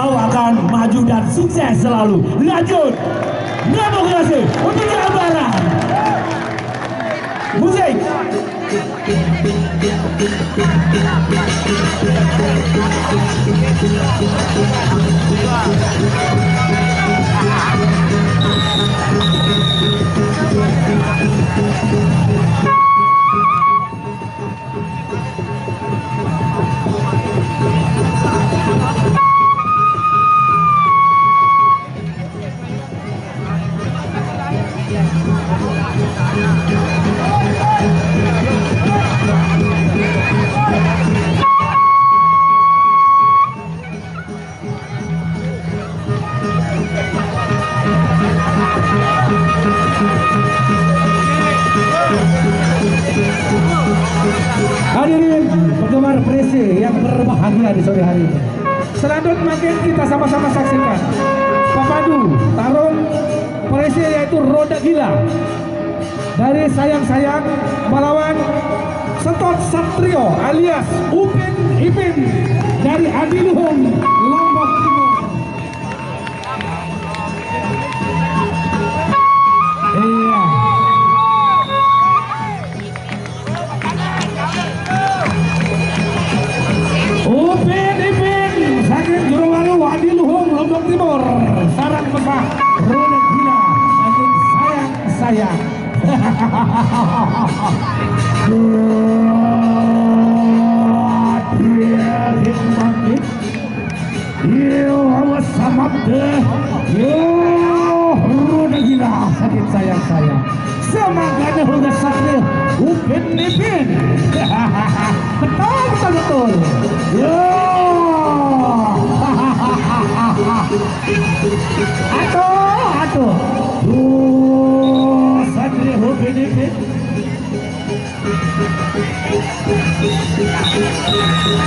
kau akan maju dan sukses selalu. Lanjut, demokrasi untuk Jawa Barat. Musik. Hadirin penggemar Presi yang berbahagia di sore hari ini, selanjutnya makin kita sama-sama saksikan pepadu tarung Presi yaitu Roda Gila dari Sayang-Sayang melawan Setot Satrio alias Upin Ipin dari Adiluhung Lombok Timur. Iya. Upin Ipin saking Jorowalu Adiluhung Lombok Timur, sarang pesah Roda Gila saking Sayang-Sayang. Roda Gila sakit Sayang-Sayang. Semangatnya Roda Satrio Upin Ipin. Betul. Atuh. Satrio Upin Ipin.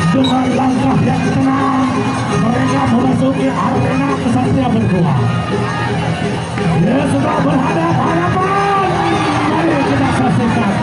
Dengan langkah yang tenang, mereka memasuki arena kesatria berdua. Dia sudah berhadapan. Mari kita saksikan.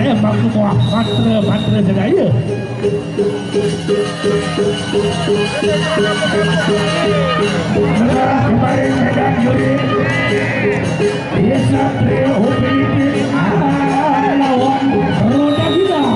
Emang semua mantra sedaya. Sekarang kembali medan juri. Satrio Upin Ipin lawan Roda Gila.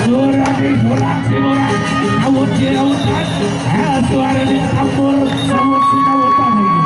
Suara dipulang simulan, awut dirautan, suara dicampur, samut sinawutan ini.